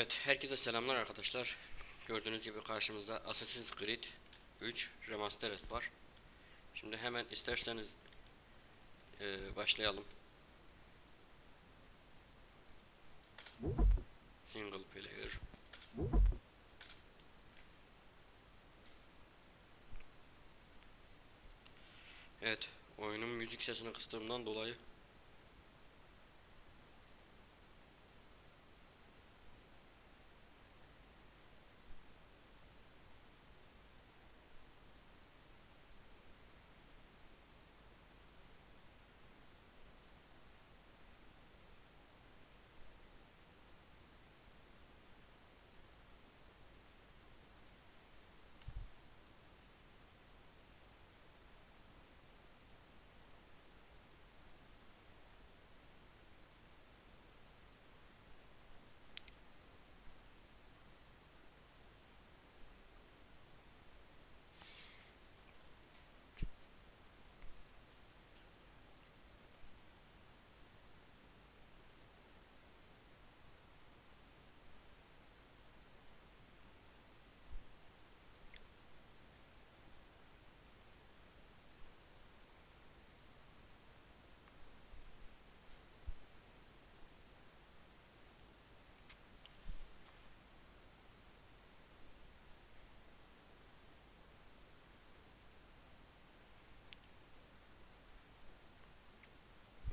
Evet, herkese selamlar arkadaşlar. Gördüğünüz gibi karşımızda Assassin's Creed 3 Remastered var. Şimdi hemen isterseniz başlayalım. Single player. Evet, oyunun müzik sesini kıstığımdan dolayı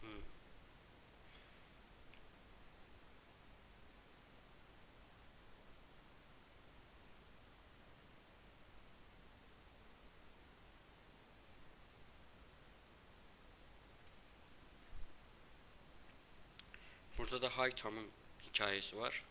hmm, burada da Haytam'ın hikayesi var.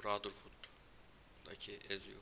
Brotherhood'daki Ezio.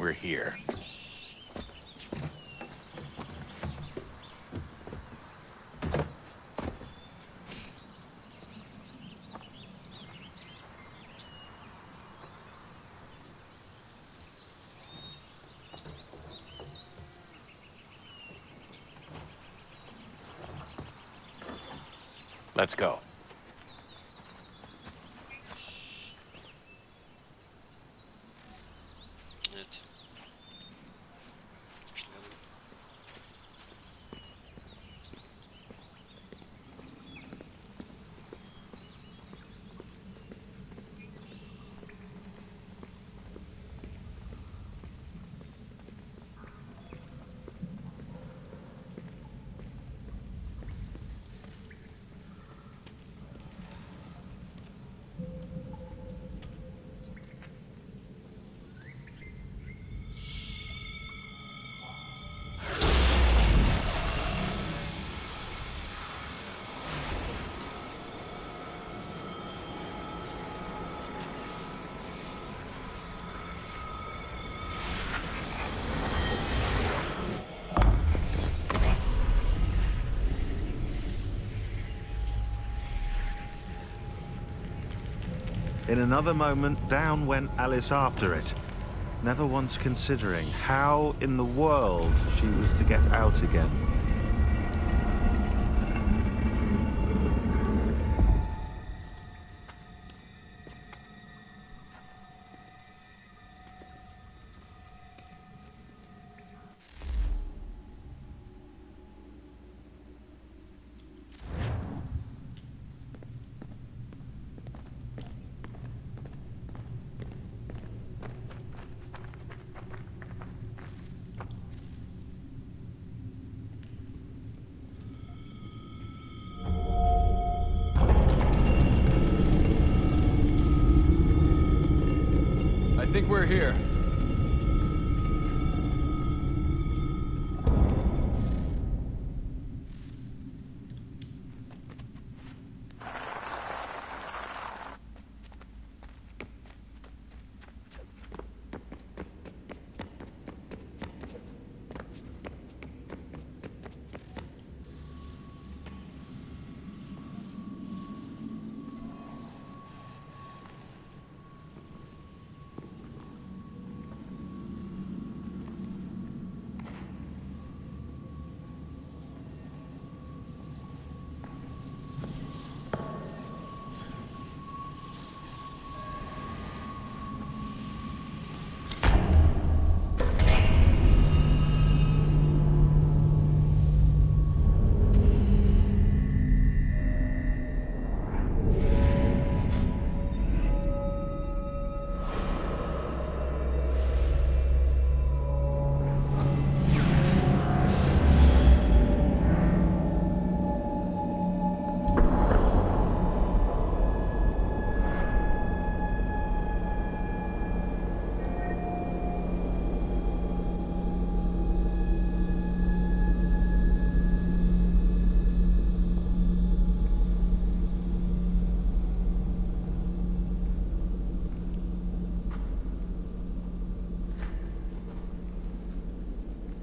We're here. Let's go. Evet. Başlayalım. In another moment, down went Alice after it, never once considering how in the world she was to get out again. I think we're here.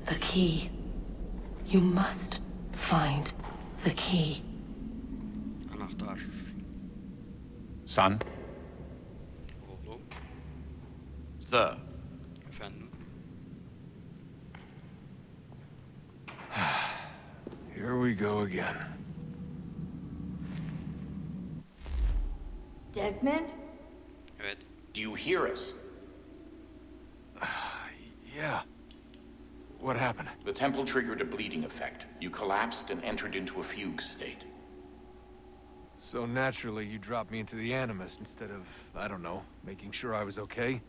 The key. You must find the key. Anahtar. Son? Oğlum. Sir. Efendim. Here we go again. Desmond? Evet. Do you hear us? Yeah. What happened? The temple triggered a bleeding effect. You collapsed and entered into a fugue state. So naturally, you dropped me into the Animus instead of, I don't know, making sure I was okay?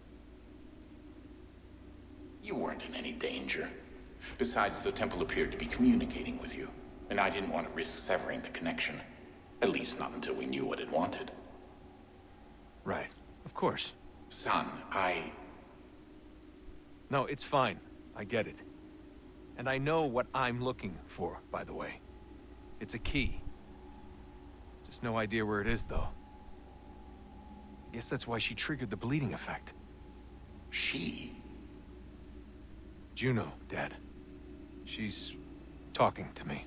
You weren't in any danger. Besides, the temple appeared to be communicating with you, and I didn't want to risk severing the connection. At least not until we knew what it wanted. Right. Of course. Son, No, it's fine. I get it. And I know what I'm looking for, by the way. It's a key. Just no idea where it is, though. I guess that's why she triggered the bleeding effect. She? Juno, Dad. She's talking to me.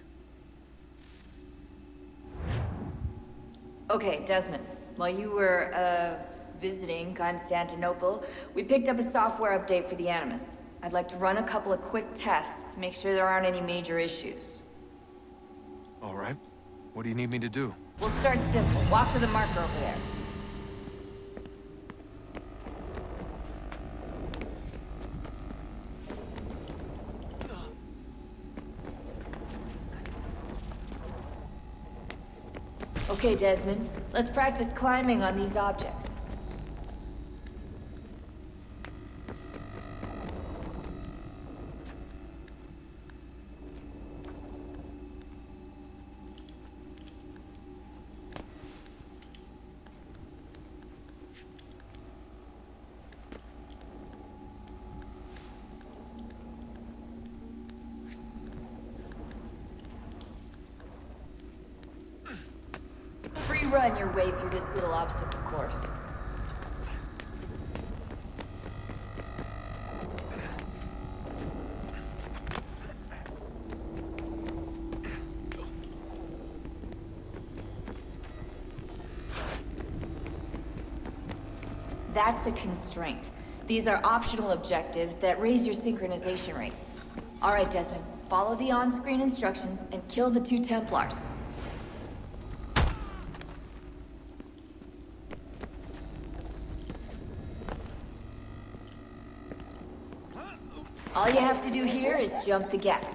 Okay, Desmond. While you were, visiting Constantinople, we picked up a software update for the Animus. I'd like to run a couple of quick tests, make sure there aren't any major issues. All right. What do you need me to do? We'll start simple. Walk to the marker over there. Okay, Desmond. Let's practice climbing on these objects. Run your way through this little obstacle course. that's a constraint. These are optional objectives that raise your synchronization rate. Alright, Desmond, follow the on-screen instructions and kill the 2 Templars. All you have to do here is jump the gap.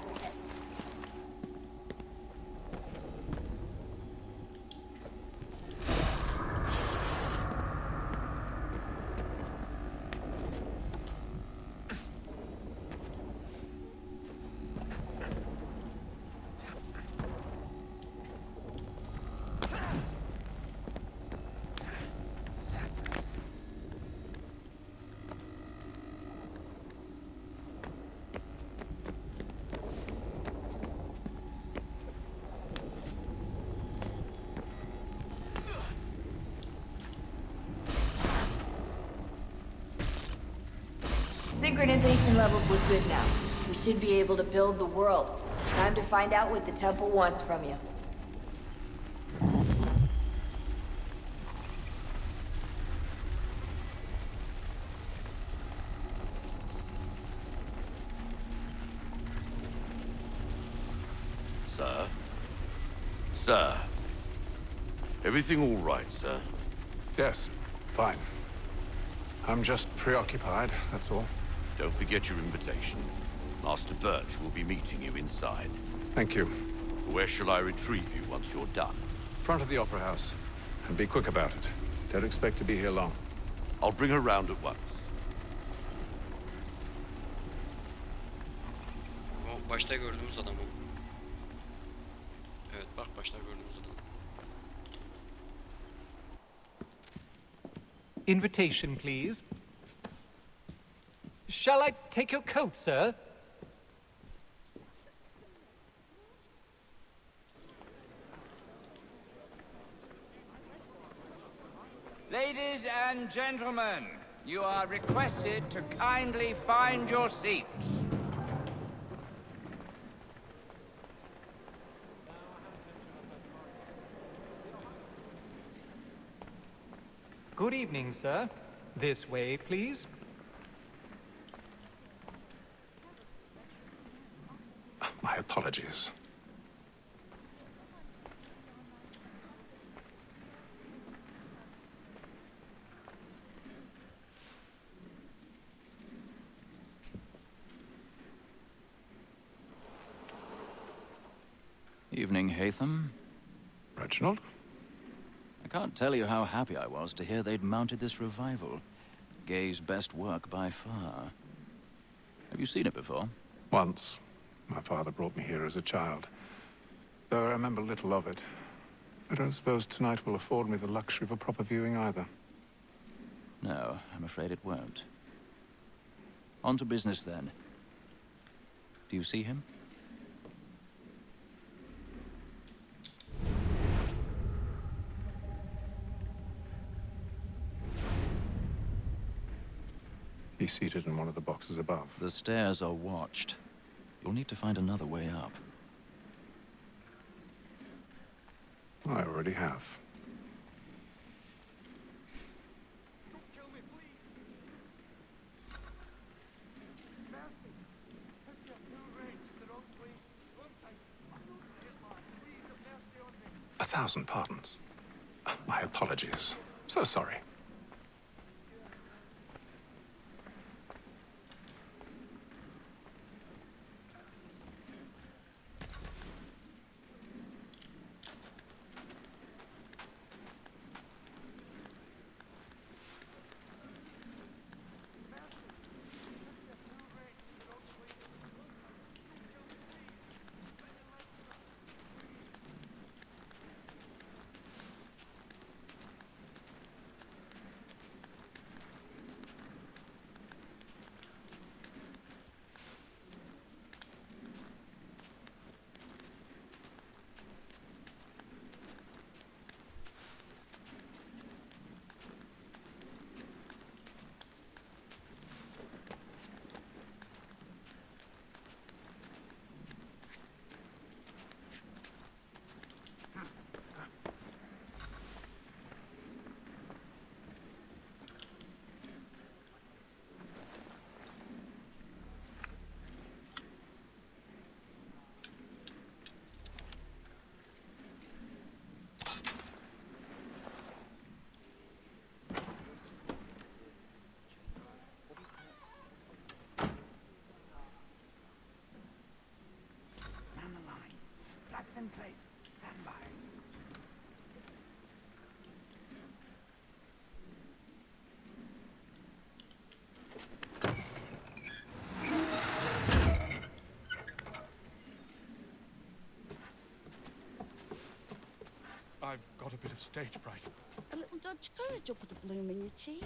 Synchronization levels look good now. We should be able to build the world. Time to find out what the temple wants from you. Sir? Sir? Everything all right, sir? Yes, fine. I'm just preoccupied, that's all. Don't forget your invitation. Master Birch will be meeting you inside. Thank you. Where shall I retrieve you once you're done? Front of the Opera House. And be quick about it. Don't expect to be here long. I'll bring her round at once. O başta gördüğümüz adam o. Evet bak başta gördüğümüz adam. Invitation, please. Shall I take your coat, sir? Ladies and gentlemen, you are requested to kindly find your seats. Good evening, sir. This way, please. My apologies. Evening, Haytham. Reginald? I can't tell you how happy I was to hear they'd mounted this revival. Gay's best work by far. Have you seen it before? Once. My father brought me here as a child. Though I remember little of it. I don't suppose tonight will afford me the luxury of a proper viewing either. No, I'm afraid it won't. On to business, then. Do you see him? He's seated in one of the boxes above. The stairs are watched. You'll need to find another way up. I already have. A thousand pardons. My apologies. So sorry. I've got a bit of stage fright. A little Dutch courage will put a bloom in your cheek.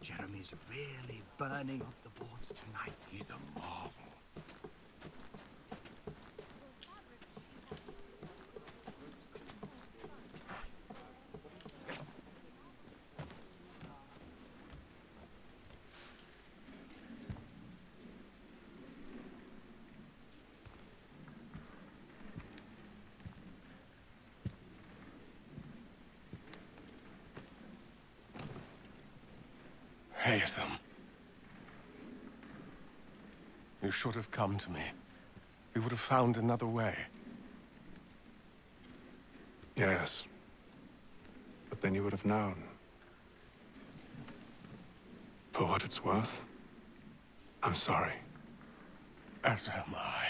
Jeremy's really burning up the boards tonight. He's a marvel. Haytham. You should have come to me. We would have found another way. Yes. But then you would have known. For what it's worth, I'm sorry. As am I.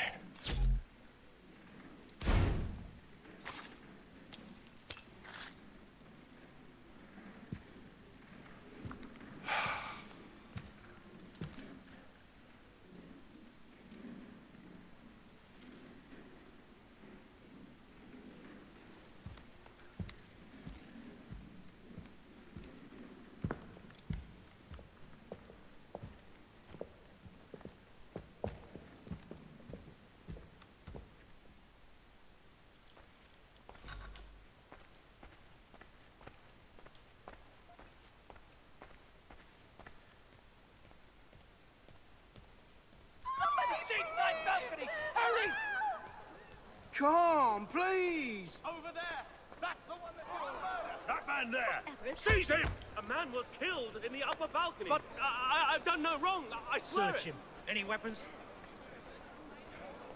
Come, please! Over there! That's the one that did the murder! That man there! Seize him! A man was killed in the upper balcony. But I've done no wrong. I swear Search him. Any weapons?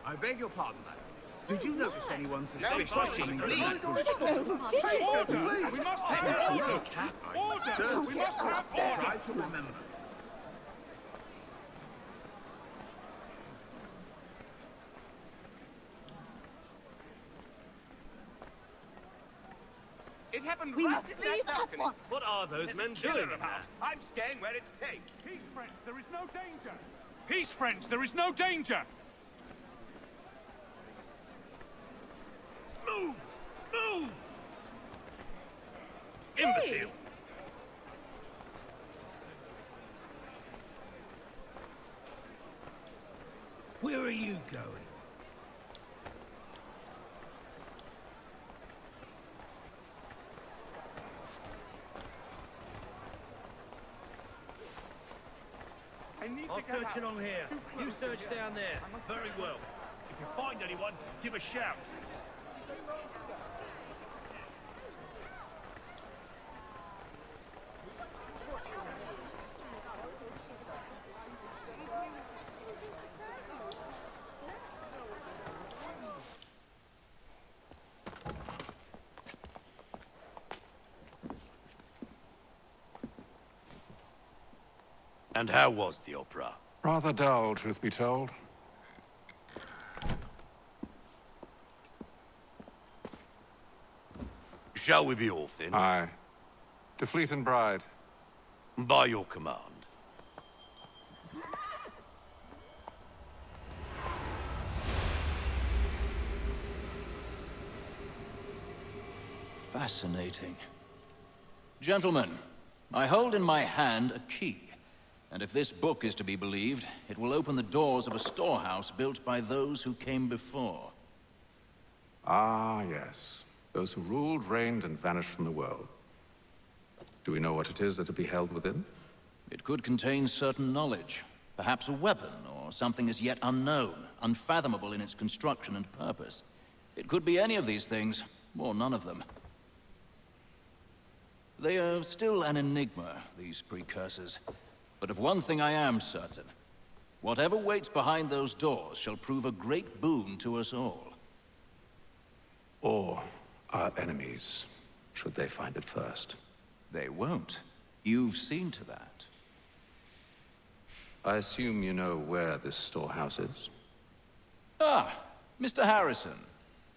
I beg your pardon, madam. Did you notice anyone suspicious coming Please. Please! Order! We must have order! Order! We must have order! Try to remember. It happened We right must in leave that at balcony. once. What are those There's men a killer doing? about. I'm staying where it's safe. Peace, friends, there is no danger! Peace, friends, there is no danger! Move! Move! Imbecile! Where are you going? I'll search along here. You search down there. Very well. If you find anyone, give a shout. And how was the opera? Rather dull, truth be told. Shall we be off then? Aye. To Fleet and Bride. By your command. Fascinating. Gentlemen, I hold in my hand a key. And if this book is to be believed, it will open the doors of a storehouse built by those who came before. Ah, yes. Those who ruled, reigned, and vanished from the world. Do we know what it is that to be held within? It could contain certain knowledge. Perhaps a weapon, or something as yet unknown, unfathomable in its construction and purpose. It could be any of these things, or none of them. They are still an enigma, these precursors. But of one thing I am certain. Whatever waits behind those doors shall prove a great boon to us all. Or our enemies, should they find it first. They won't. You've seen to that. I assume you know where this storehouse is? Ah, Mr. Harrison.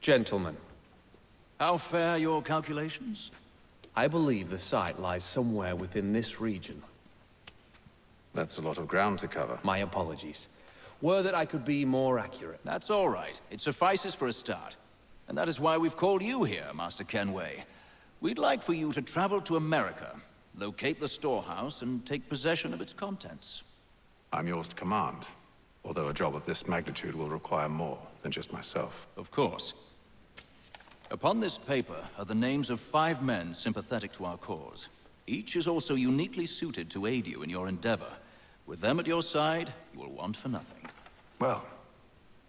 Gentlemen. How fare your calculations? I believe the site lies somewhere within this region. That's a lot of ground to cover. My apologies. Were that I could be more accurate. That's all right. It suffices for a start. And that is why we've called you here, Master Kenway. We'd like for you to travel to America, locate the storehouse, and take possession of its contents. I'm yours to command, although a job of this magnitude will require more than just myself. Of course. Upon this paper are the names of 5 men sympathetic to our cause. Each is also uniquely suited to aid you in your endeavor. With them at your side, you will want for nothing. Well,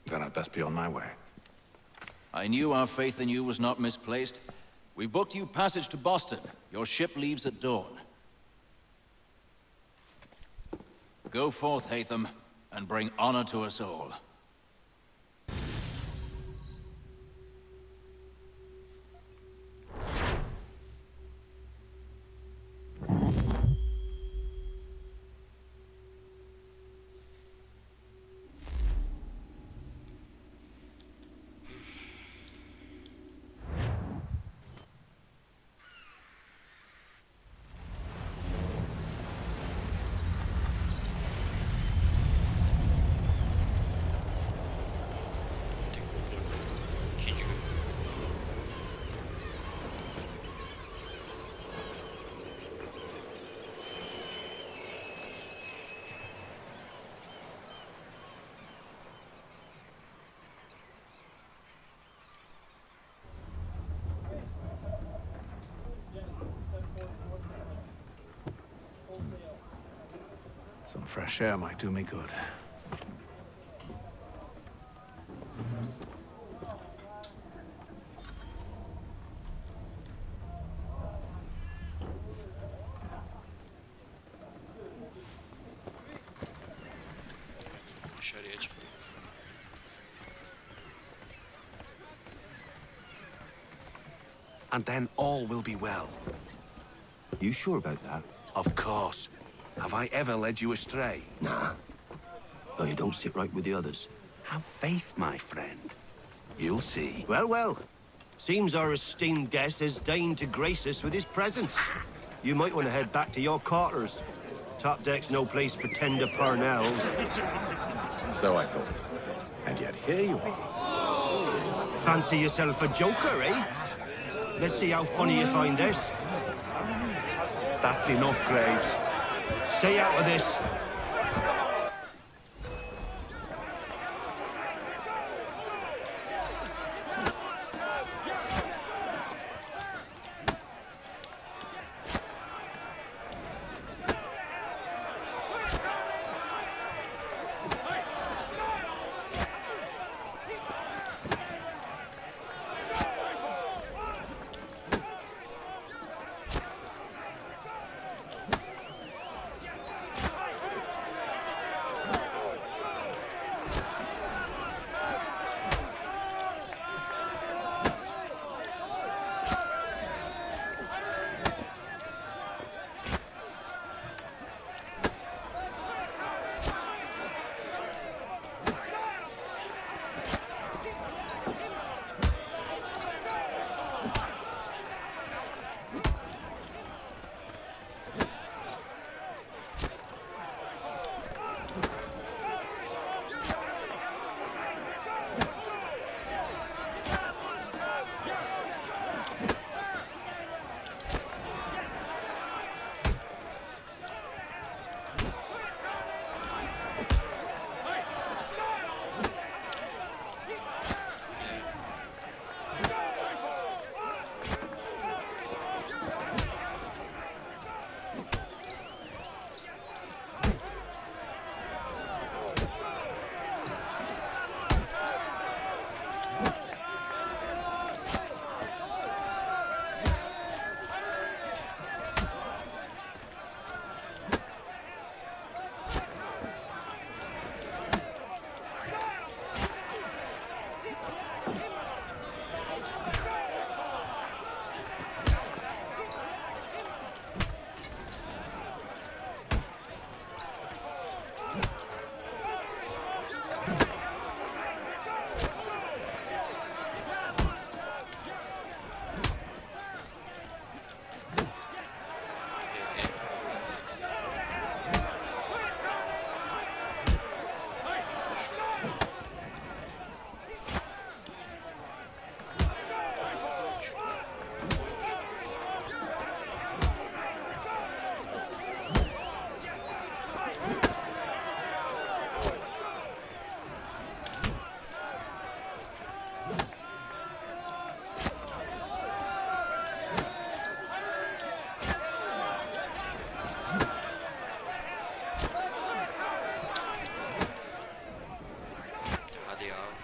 then I'd best be on my way. I knew our faith in you was not misplaced. We've booked you passage to Boston. Your ship leaves at dawn. Go forth, Hatham, and bring honor to us all. Some fresh air might do me good. Dışarıya çık. And then all will be well. You sure about that? Of course. Have I ever led you astray? Nah. Oh, you don't sit right with the others. Have faith, my friend. You'll see. Well, well. Seems our esteemed guest has deigned to grace us with his presence. You might want to head back to your quarters. Top deck's no place for tender parnells. So I thought. And yet here you are. Fancy yourself a joker, eh? Let's see how funny you find this. That's enough, Graves. Stay out of this. ya.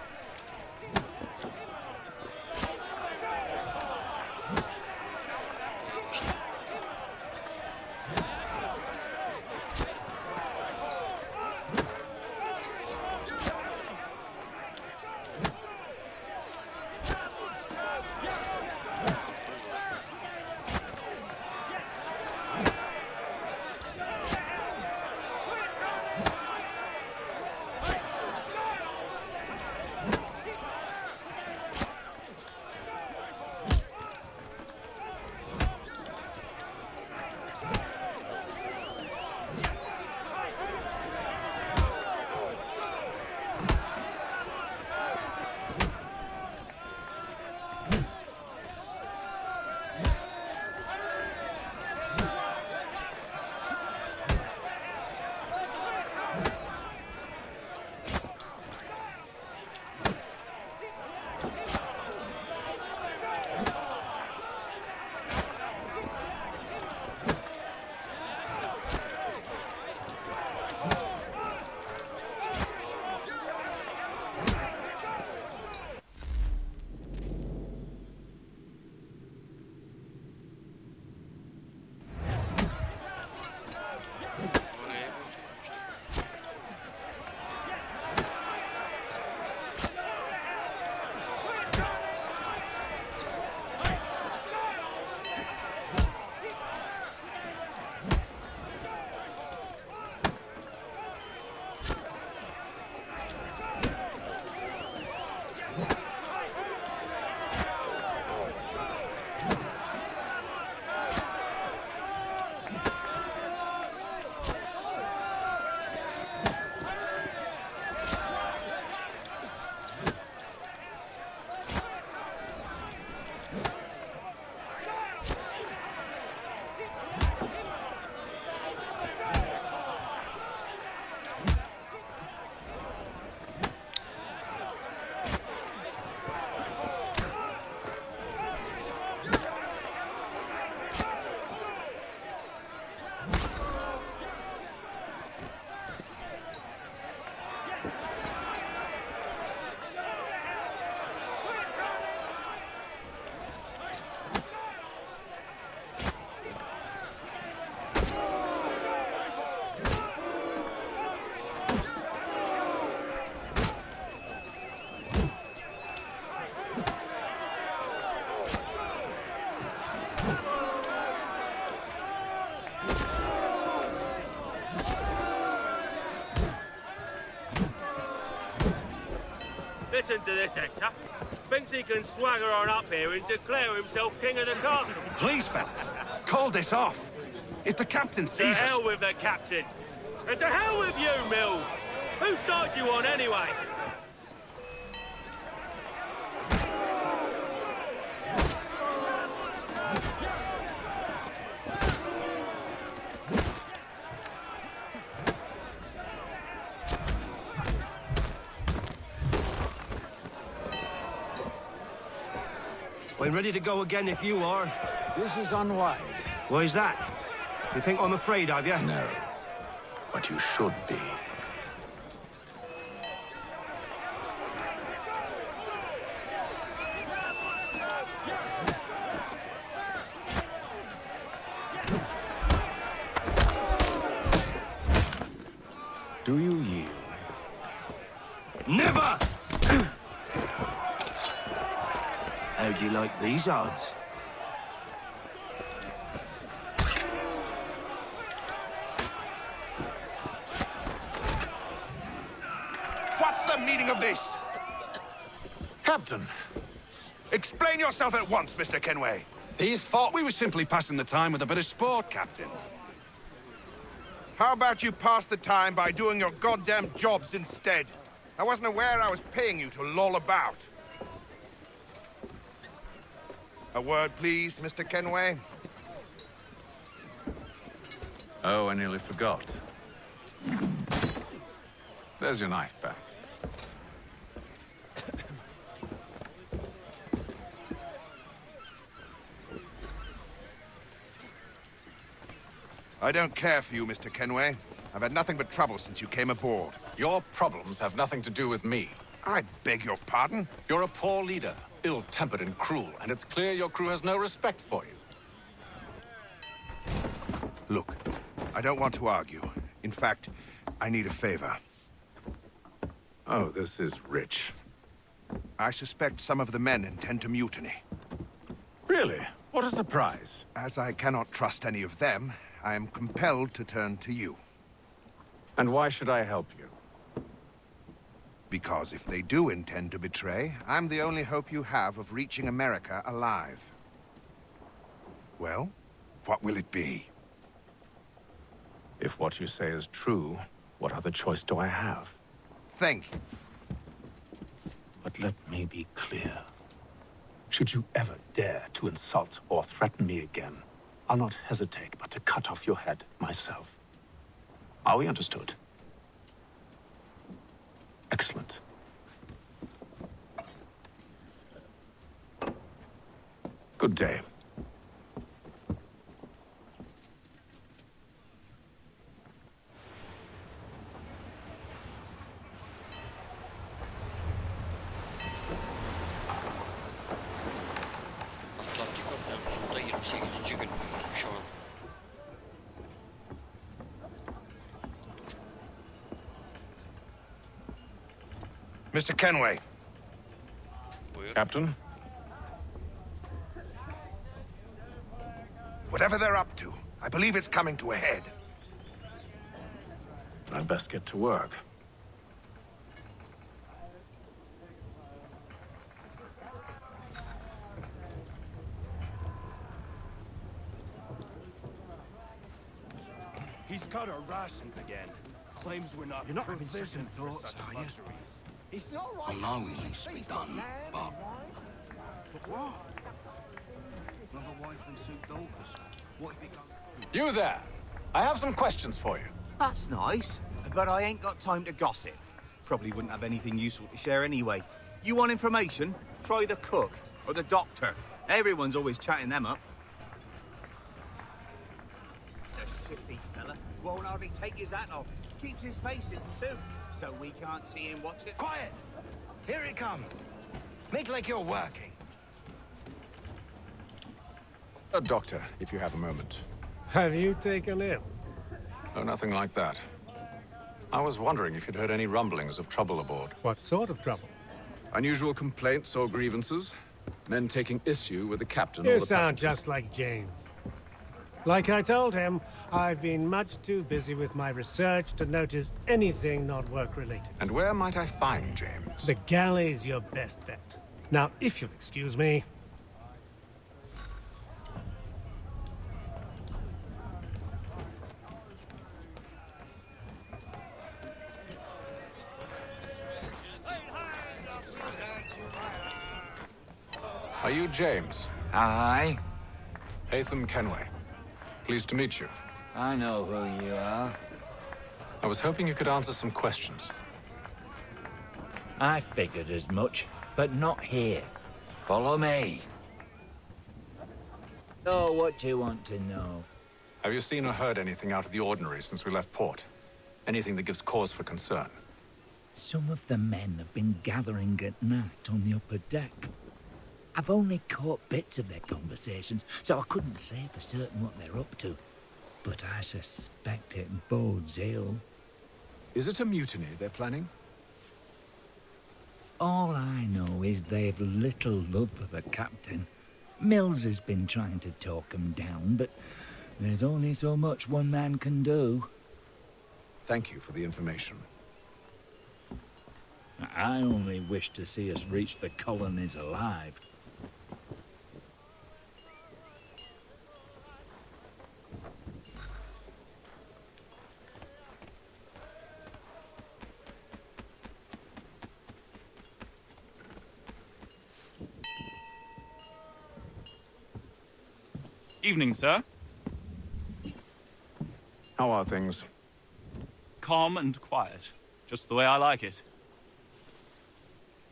Listen to this, Hector. Thinks he can swagger on up here and declare himself king of the castle. Please, fellas, call this off. If the captain To sees us... hell with the captain. And to hell with you, Mills. Whose side you on, anyway? I'm ready to go again if you are. This is unwise. Why is that? You think I'm afraid of you? No, but you should be. Do you yield? Never! How do you like these odds? What's the meaning of this? Captain, Explain yourself at once, Mr. Kenway. these thought we were simply passing the time with a bit of sport, Captain. How about you pass the time by doing your goddamn jobs instead? I wasn't aware I was paying you to loll about. A word, please, Mr. Kenway. Oh, I nearly forgot. There's your knife back. I don't care for you, Mr. Kenway. I've had nothing but trouble since you came aboard. Your problems have nothing to do with me. I beg your pardon? You're a poor leader, ill-tempered and cruel, and it's clear your crew has no respect for you. Look, I don't want to argue. In fact, I need a favor. Oh, this is rich. I suspect some of the men intend to mutiny. Really? What a surprise. As I cannot trust any of them, I am compelled to turn to you. And why should I help you? Because if they do intend to betray, I'm the only hope you have of reaching America alive. Well, what will it be? If what you say is true, what other choice do I have? Thank you. But let me be clear. Should you ever dare to insult or threaten me again, I'll not hesitate but to cut off your head myself. Are we understood? Excellent. Good day. Atlantik Okyanusu'nda 28. gün şu an. Mr. Kenway. Buyur. Captain? Whatever they're up to, I believe it's coming to a head. I'd best get to work. He's cut our rations again. Claims we're not. You're not having provisioned second for thoughts, such are you? luxuries. It's not Well, right. now he needs to be done, but... But what? Another wife and two daughters. What if it goes... You there! I have some questions for you. That's nice, but I ain't got time to gossip. Probably wouldn't have anything useful to share anyway. You want information? Try the cook or the doctor. Everyone's always chatting them up. The shifty fella won't hardly take his hat off. Keeps his face in too, so we can't see him watch it. Quiet! Here it comes. Make like you're working. Doctor, if you have a moment. Have you taken ill? Oh, nothing like that. I was wondering if you'd heard any rumblings of trouble aboard. What sort of trouble? Unusual complaints or grievances? Men taking issue with the captain or You the sound passengers? just like James. Like I told him, I've been much too busy with my research to notice anything not work-related. And where might I find James? The galley's your best bet. Now, if you'll excuse me... Are you James? Aye. Hatham Kenway. Pleased to meet you. I know who you are. I was hoping you could answer some questions. I figured as much, but not here. Follow me. So, what do you want to know? Have you seen or heard anything out of the ordinary since we left port? Anything that gives cause for concern? Some of the men have been gathering at night on the upper deck. I've only caught bits of their conversations, so I couldn't say for certain what they're up to. But I suspect it bodes ill. Is it a mutiny they're planning? All I know is they've little love for the captain. Mills has been trying to talk him down, but there's only so much one man can do. Thank you for the information. I only wish to see us reach the colonies alive. Evening, sir. How are things? Calm and quiet. Just the way I like it.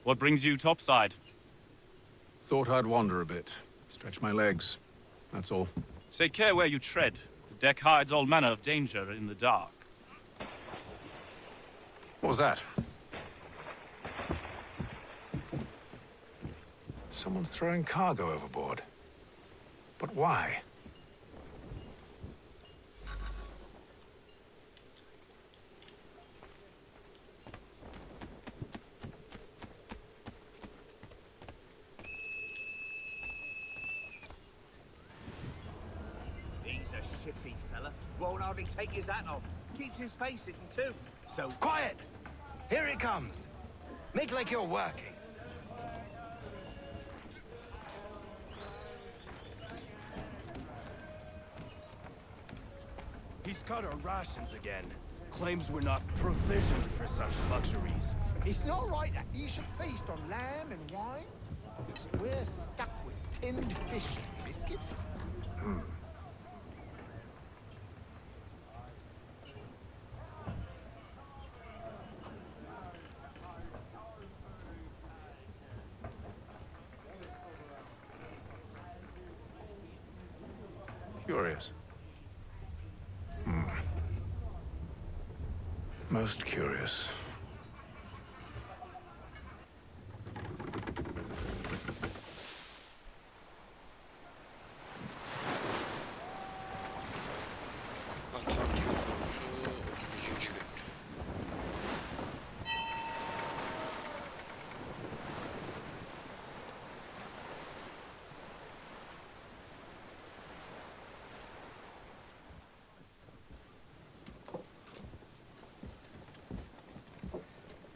What brings you topside? Thought I'd wander a bit. Stretch my legs. That's all. Take care where you tread. The deck hides all manner of danger in the dark. What was that? Someone's throwing cargo overboard. But why? He's a shifty fella. Won't hardly take his hat off. Keeps his face hidden too. So Quiet! Here it comes. Make like you're working. He's cut our rations again. Claims we're not provisioned for such luxuries. It's not right that you should feast on lamb and wine. So we're stuck with tinned fish and biscuits. Curious. Most curious. Atlantik Okyanusu 31. gün.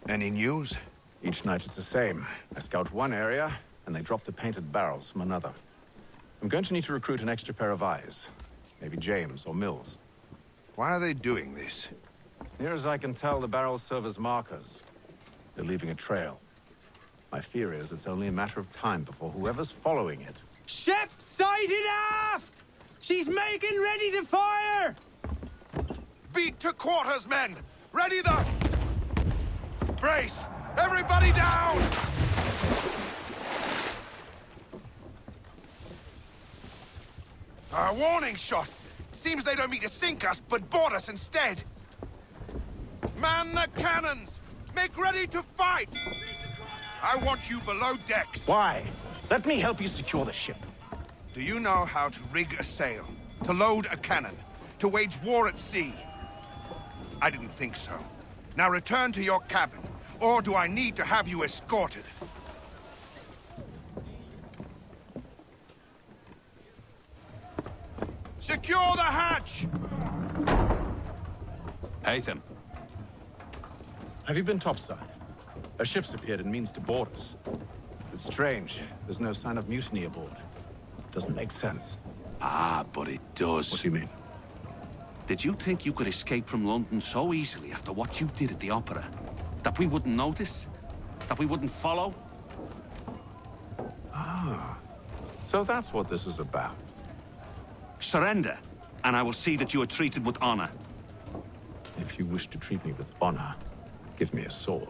Any news? Each night it's the same. I scout one area, and they drop the painted barrels from another. I'm going to need to recruit an extra pair of eyes. Maybe James or Mills. Why are they doing this? Near as I can tell, the barrels serve as markers. They're leaving a trail. My fear is it's only a matter of time before whoever's following it... Ship sighted aft! She's making ready to fire! Beat to quarters, men! Ready the... Brace! Everybody down! A warning shot! Seems they don't mean to sink us, but board us instead! Man the cannons! Make ready to fight! I want you below decks. Why? Let me help you secure the ship. Do you know how to rig a sail? To load a cannon? To wage war at sea? I didn't think so. Now return to your cabin, or do I need to have you escorted? Secure the hatch! Haytham. Have you been topside? A ship's appeared and means to board us. It's strange. There's no sign of mutiny aboard. Doesn't make sense. Ah, but it does. What do you mean? Did you think you could escape from London so easily after what you did at the opera? That we wouldn't notice? That we wouldn't follow? Ah. So that's what this is about. Surrender, and I will see that you are treated with honor. If you wish to treat me with honor, give me a sword.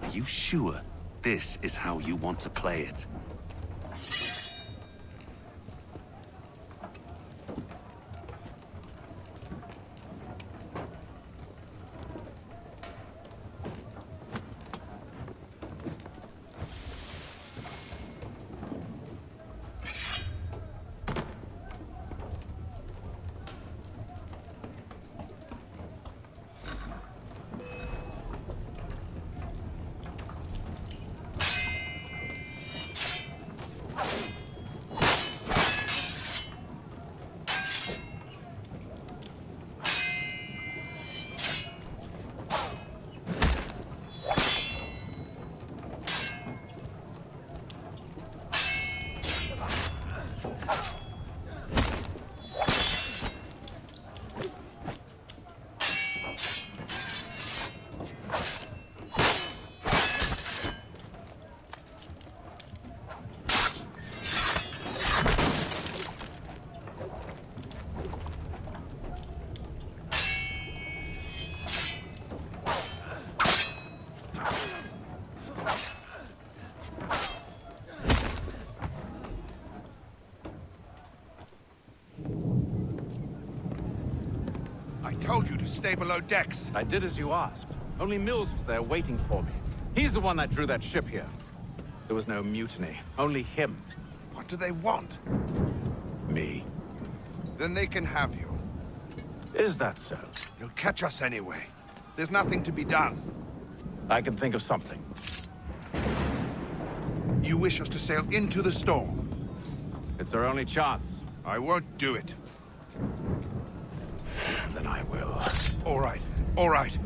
Are you sure this is how you want to play it? I told you to stay below decks. I did as you asked. Only Mills was there waiting for me. He's the one that drew that ship here. There was no mutiny, only him. What do they want? Me. Then they can have you. Is that so? They'll catch us anyway. There's nothing to be done. I can think of something. You wish us to sail into the storm? It's our only chance. I won't do it. Then I will. All right, all right.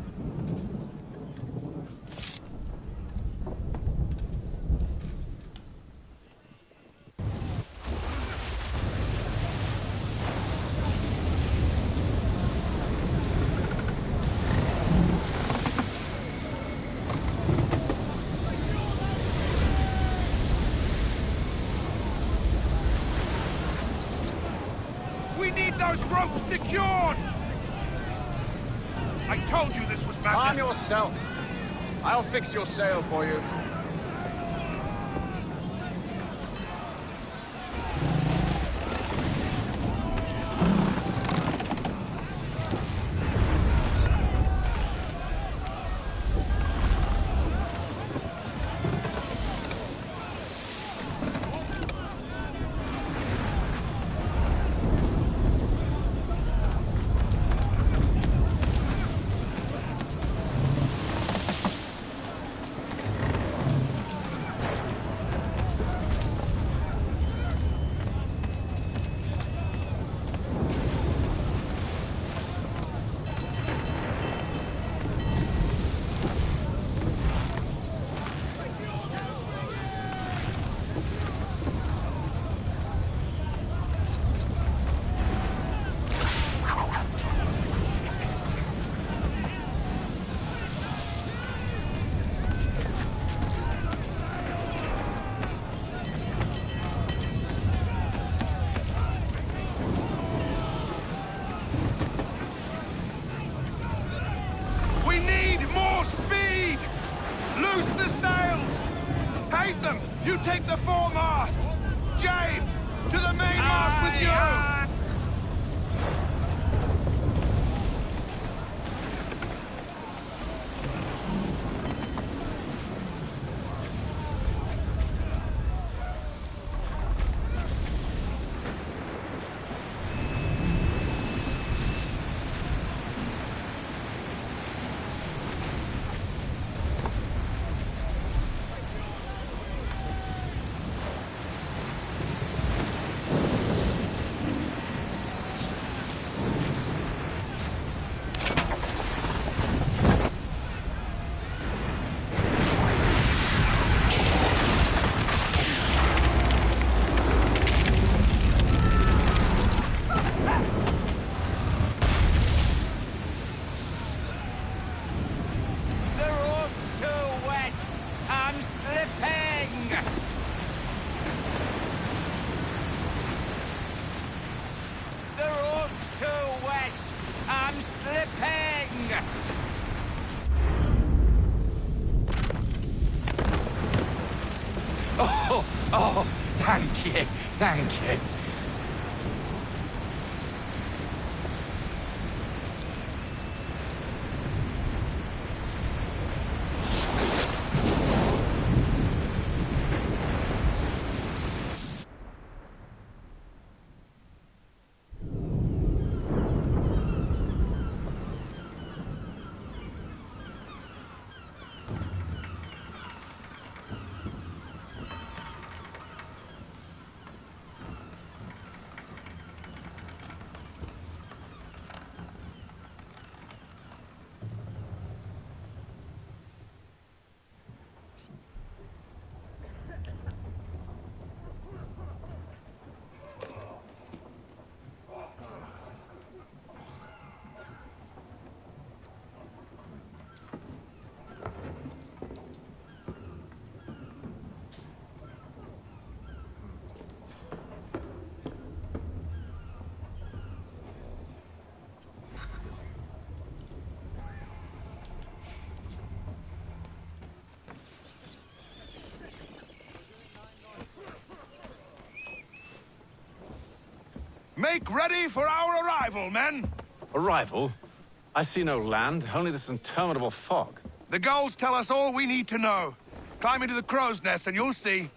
We need those ropes secured! I told you this was madness! Calm yourself. I'll fix your sail for you. We need more speed! Loose the sails! Haytham, you take the foremast! James, to the mainmast with you! Oh, thank you, thank you. Make ready for our arrival, men! Arrival? I see no land, only this interminable fog. The goals tell us all we need to know. Climb into the crow's nest and you'll see.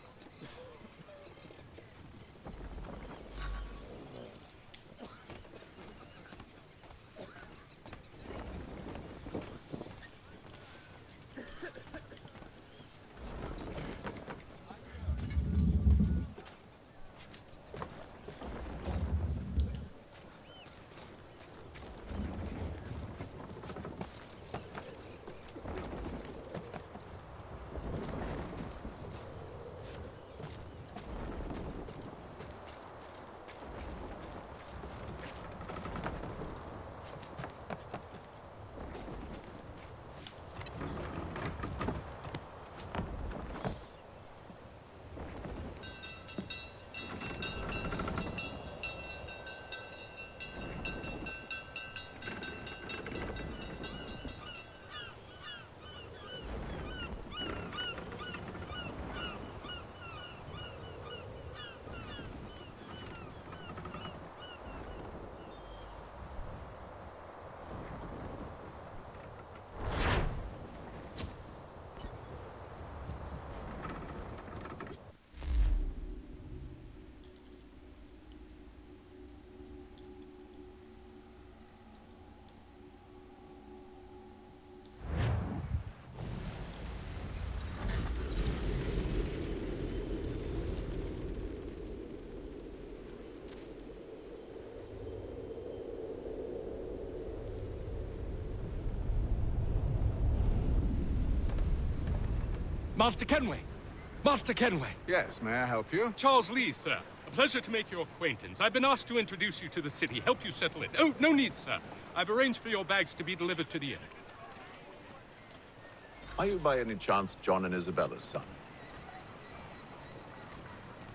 Master Kenway! Master Kenway! Yes, may I help you? Charles Lee, sir. A pleasure to make your acquaintance. I've been asked to introduce you to the city, help you settle it. Oh, no need, sir. I've arranged for your bags to be delivered to the inn. Are you by any chance John and Isabella's son?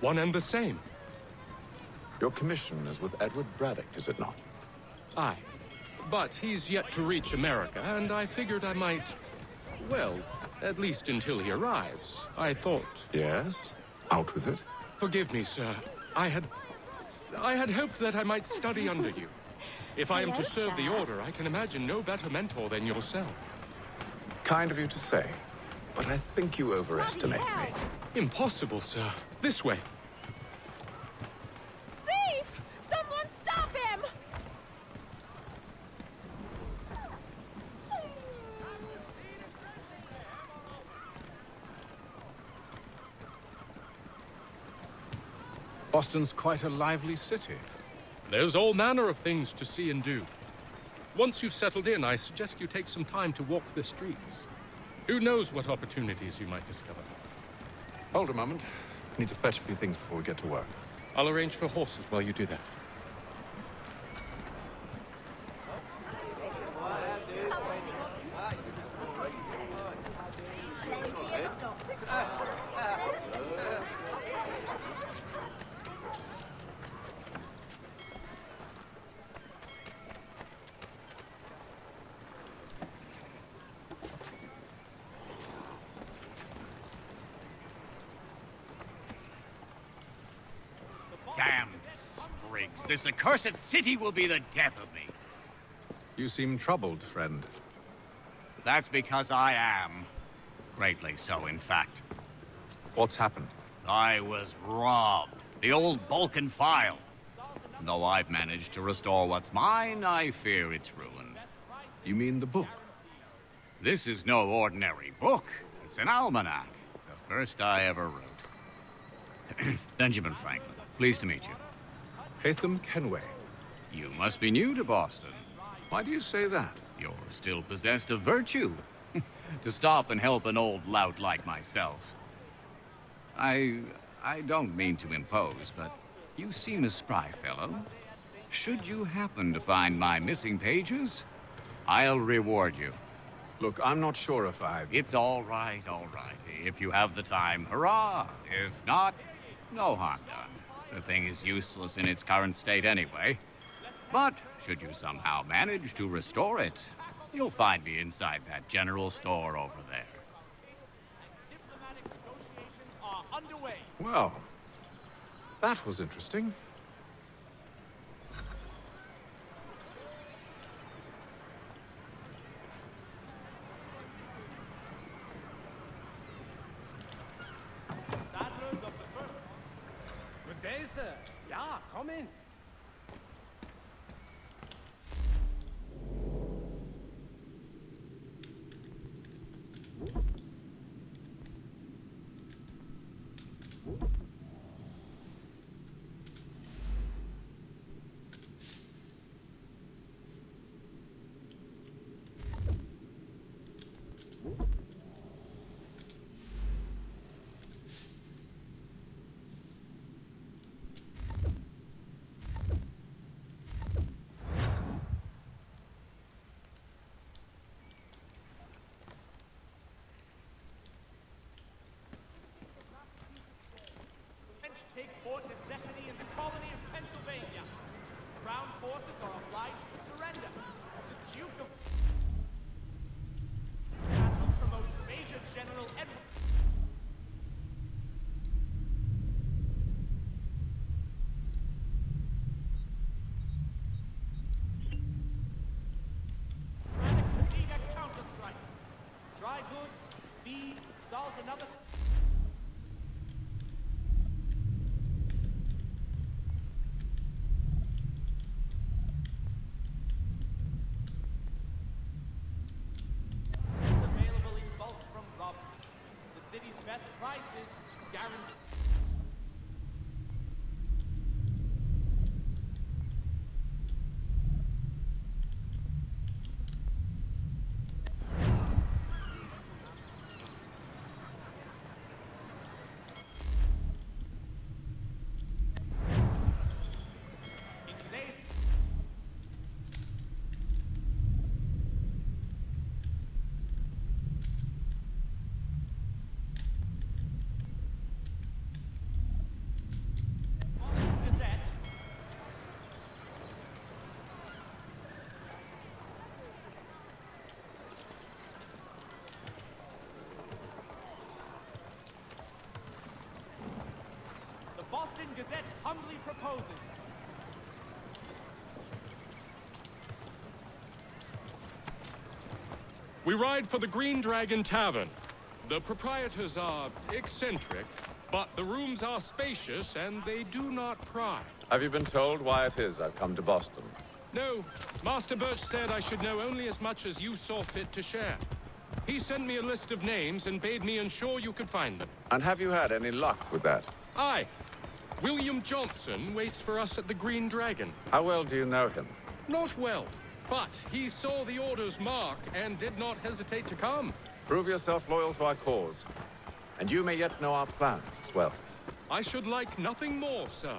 One and the same. Your commission is with Edward Braddock, is it not? Aye. But he's yet to reach America, and I figured I might... well, at least until he arrives. I thought... Yes? Out with it. Forgive me, sir. I had hoped that I might study under you. If I am to serve the Order, I can imagine no better mentor than yourself. Kind of you to say, but I think you overestimate me. Impossible, sir. This way. Thief! Someone stop him! Boston's quite a lively city. There's all manner of things to see and do. Once you've settled in, I suggest you take some time to walk the streets. Who knows what opportunities you might discover. Hold a moment. I need to fetch a few things before we get to work. I'll arrange for horses while you do that. Damn sprigs. This accursed city will be the death of me. You seem troubled, friend. That's because I am. Greatly so, in fact. What's happened? I was robbed. The old Balkan file. Though I've managed to restore what's mine, I fear its ruin. You mean the book? This is no ordinary book. It's an almanac. The first I ever wrote. Benjamin Franklin. Pleased to meet you. Haytham Kenway. You must be new to Boston. Why do you say that? You're still possessed of virtue. To stop and help an old lout like myself. I don't mean to impose, but you seem a spry fellow. Should you happen to find my missing pages, I'll reward you. Look, I'm not sure if It's all right, all right. If you have the time, hurrah! If not, no harm done. The thing is useless in its current state anyway. But should you somehow manage to restore it, you'll find me inside that general store over there. Well, that was interesting. Come in. Take Fort Assassi in the colony of Pennsylvania. Crown forces are obliged to surrender. The Duke of Castle promotes Major General Edward. To lead a counter-strike. Dry goods, feed, salt, and other. Available in bulk from Robson. The city's best prices guaranteed. Boston Gazette humbly proposes. We ride for the Green Dragon Tavern. The proprietors are eccentric, but the rooms are spacious and they do not pry. Have you been told why it is I've come to Boston? No, Master Birch said I should know only as much as you saw fit to share. He sent me a list of names and bade me ensure you could find them. And have you had any luck with that? Aye. William Johnson waits for us at the Green Dragon. How well do you know him? Not well, but he saw the order's mark and did not hesitate to come. Prove yourself loyal to our cause, and you may yet know our plans as well. I should like nothing more, sir.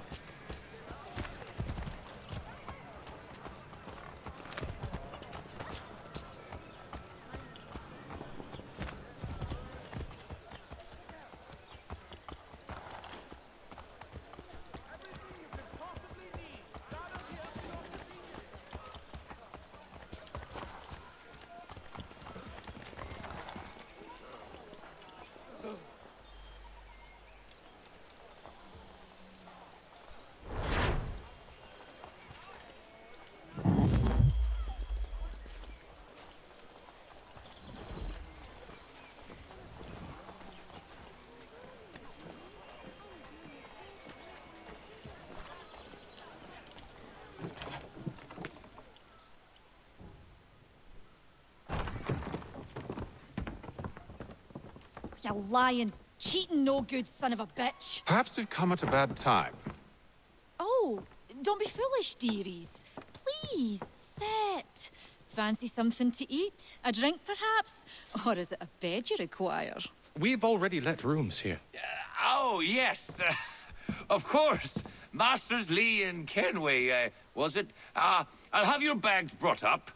You lying, cheating, no good son of a bitch. Perhaps we've come at a bad time. Oh, don't be foolish, dearies. Please, sit. Fancy something to eat? A drink, perhaps? Or is it a bed you require? We've already let rooms here. Oh, yes. Of course. Masters Lee and Kenway, was it? I'll have your bags brought up.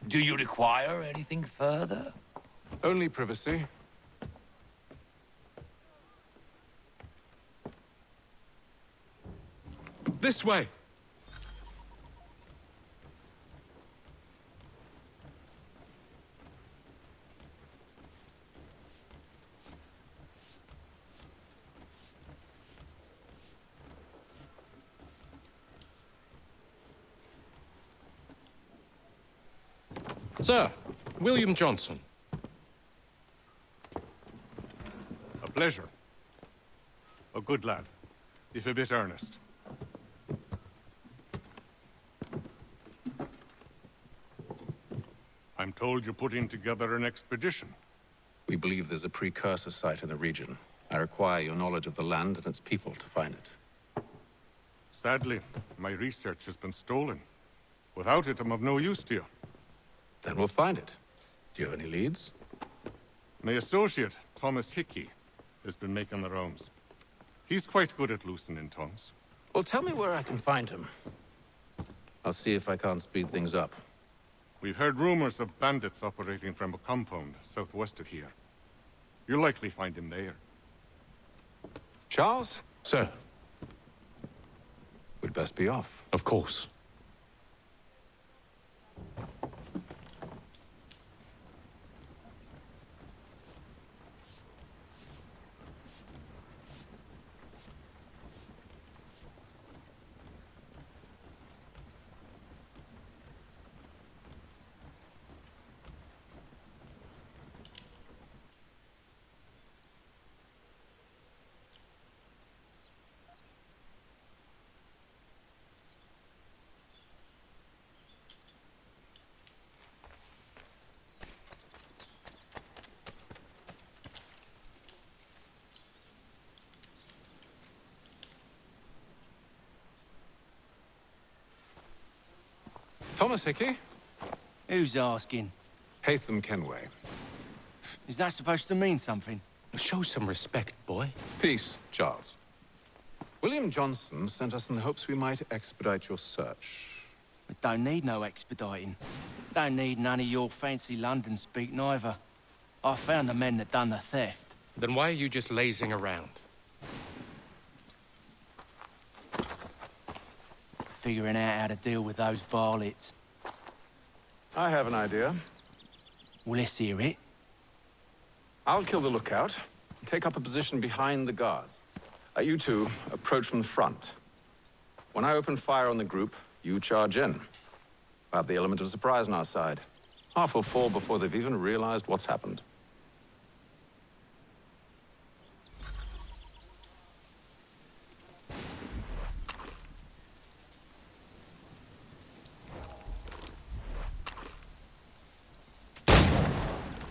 Do you require anything further? Only privacy. This way. Sir, William Johnson. Pleasure. A good lad, if a bit earnest. I'm told you're putting together an expedition. We believe there's a precursor site in the region. I require your knowledge of the land and its people to find it. Sadly, my research has been stolen. Without it, I'm of no use to you. Then we'll find it. Do you have any leads? My associate, Thomas Hickey, has been making the rounds. He's quite good at loosening tongues. Well, tell me where I can find him. I'll see if I can't speed things up. We've heard rumors of bandits operating from a compound southwest of here. You'll likely find him there. Charles? Sir. We'd best be off. Of course. Thomas Hickey? Who's asking? Haytham Kenway. Is that supposed to mean something? Show some respect, boy. Peace, Charles. William Johnson sent us in the hopes we might expedite your search. We don't need no expediting. Don't need none of your fancy London speak neither. I found the men that done the theft. Then why are you just lazing around? Figuring out how to deal with those varlets. I have an idea. Well, let's hear it. I'll kill the lookout and take up a position behind the guards. You two approach from the front. When I open fire on the group, you charge in. I have the element of surprise on our side. Half will fall before they've even realized what's happened.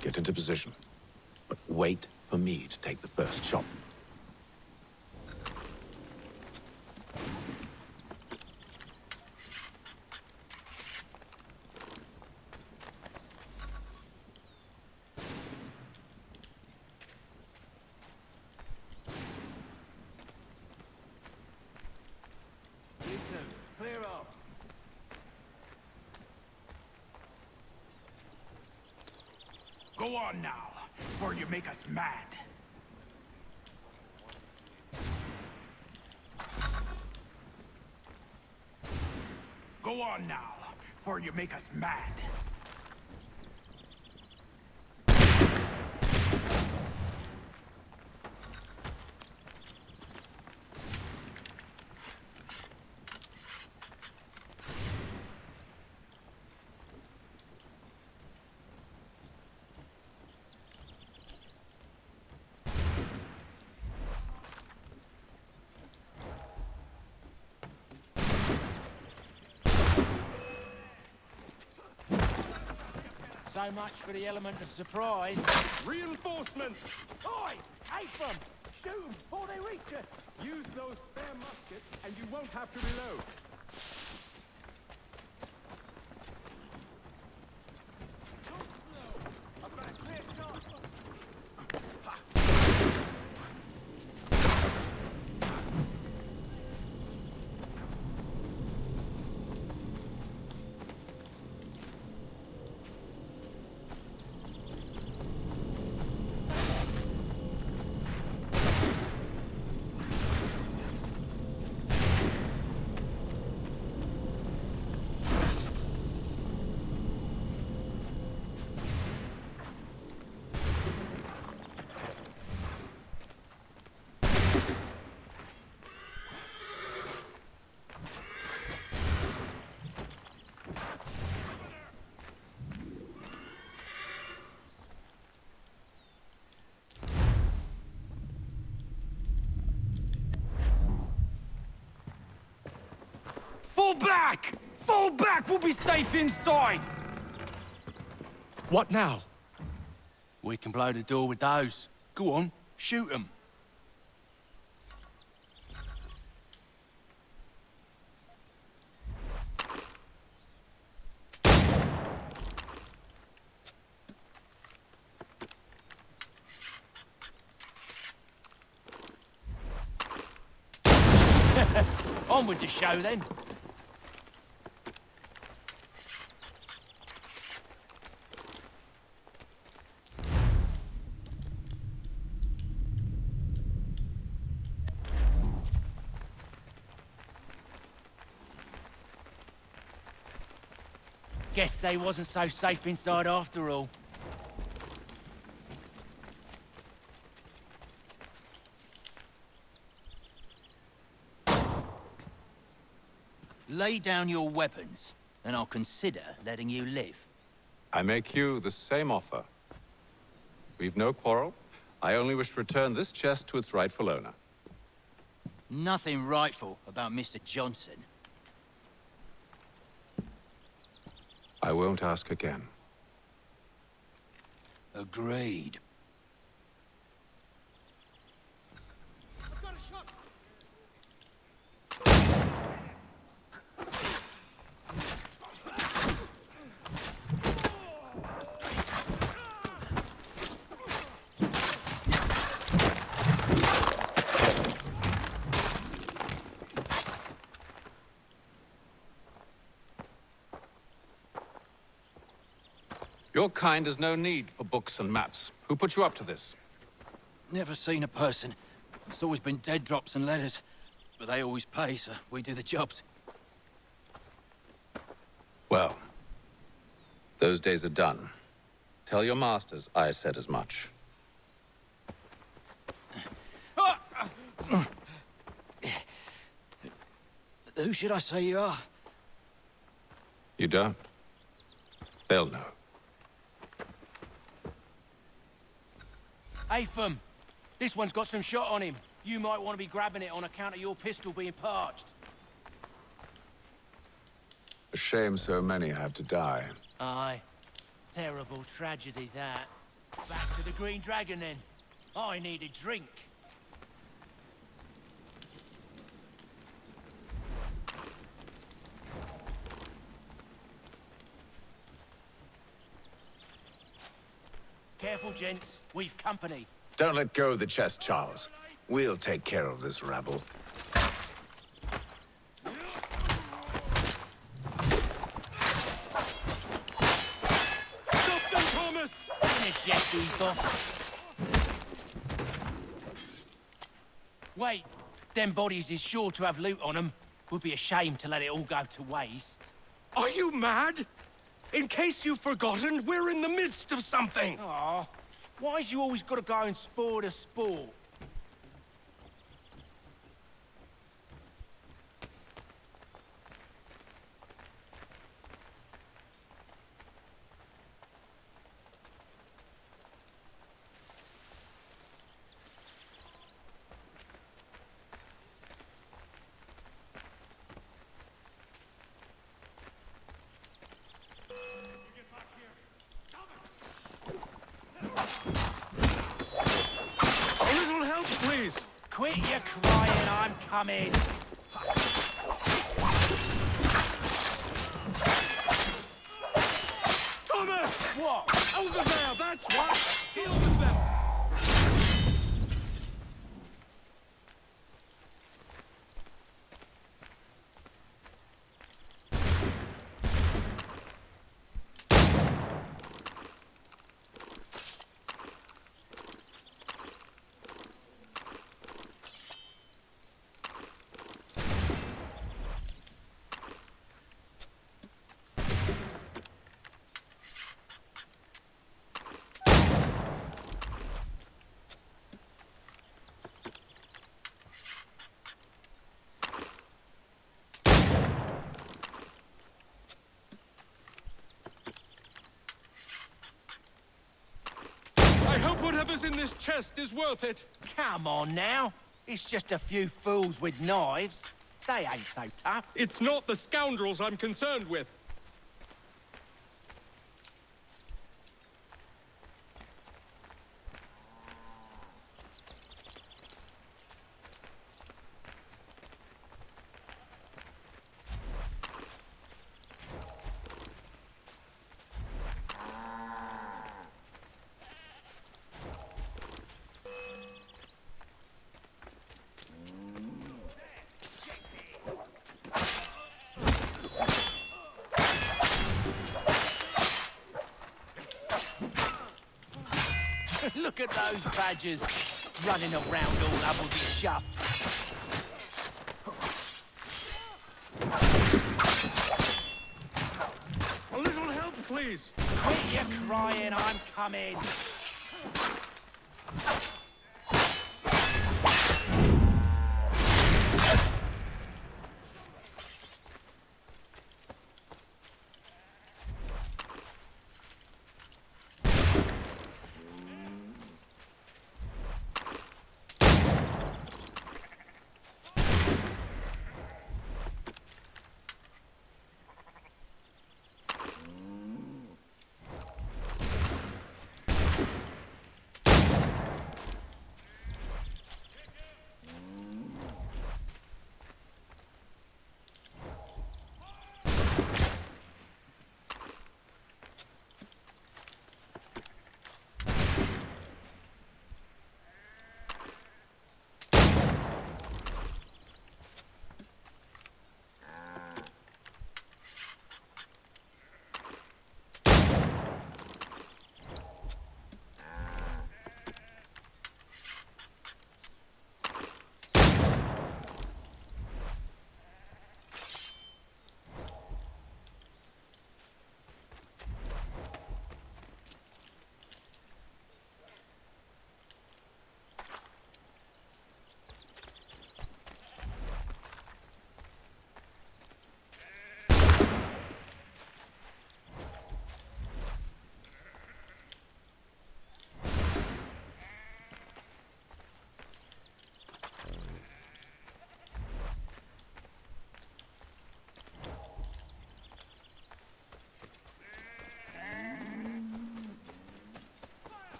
Get into position. But wait for me to take the first shot. Clear off. Go on now, before you make us mad. Go on now, before you make us mad. So much for the element of surprise. Reinforcements! Oi! Hate them! Shoot them before they reach us! Use those spare muskets, and you won't have to reload. back! Fall back! We'll be safe inside! What now? We can blow the door with those. Go on, shoot them. On with the show, then. Guess they wasn't so safe inside after all. Lay down your weapons, and I'll consider letting you live. I make you the same offer. We've no quarrel. I only wish to return this chest to its rightful owner. Nothing rightful about Mr. Johnson. I won't ask again. Agreed. Your kind has no need for books and maps. Who put you up to this? Never seen a person. It's always been dead drops and letters. But they always pay, so we do the jobs. Well, those days are done. Tell your masters I said as much. Who should I say you are? You don't? They'll know. Atham, this one's got some shot on him. You might want to be grabbing it on account of your pistol being parched. A shame so many had to die. Aye. Terrible tragedy, that. Back to the Green Dragon, then. I need a drink. Careful, gents. We've company. Don't let go of the chest, Charles. We'll take care of this rabble. Stop them, Thomas! Jesse, boss. Wait. Them bodies is sure to have loot on them. Would be a shame to let it all go to waste. Are you mad? In case you've forgotten, we're in the midst of something! Aw, why's you always gotta go and spoil the sport? Please! Quit your crying, I'm coming! Thomas! What? Over there, that's what! Deal with them! I hope whatever's in this chest is worth it. Come on now. It's just a few fools with knives. They ain't so tough. It's not the scoundrels I'm concerned with. Look at those badgers running around all hubbled and shuffed. A little help, please. Quit your crying, I'm coming.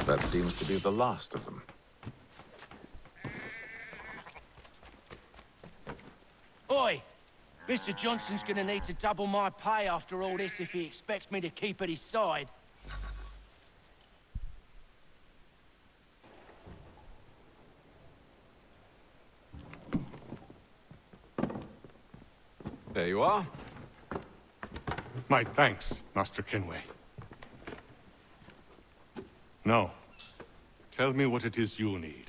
That seems to be the last of them. Oi! Mr. Johnson's gonna need to double my pay after all this if he expects me to keep at his side. There you are. My thanks, Master Kenway. Now, tell me what it is you need.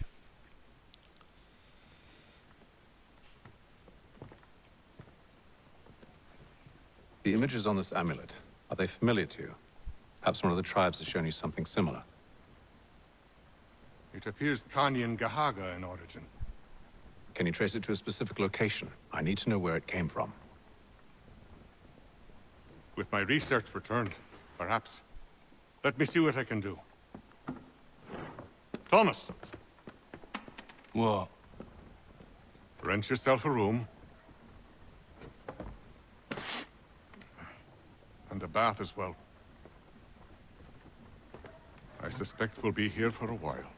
The images on this amulet, are they familiar to you? Perhaps one of the tribes has shown you something similar. It appears Kanyan Gahaga in origin. Can you trace it to a specific location? I need to know where it came from. With my research returned, perhaps. Let me see what I can do. Thomas! What? Rent yourself a room. And a bath as well. I suspect we'll be here for a while.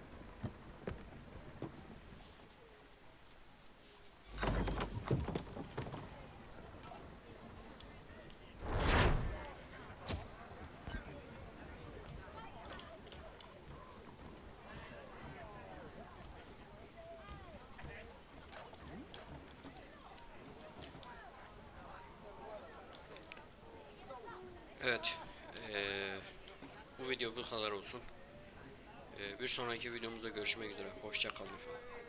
Evet, bu video bu kadar olsun. Bir sonraki videomuzda görüşmek üzere. Hoşça kalın efendim.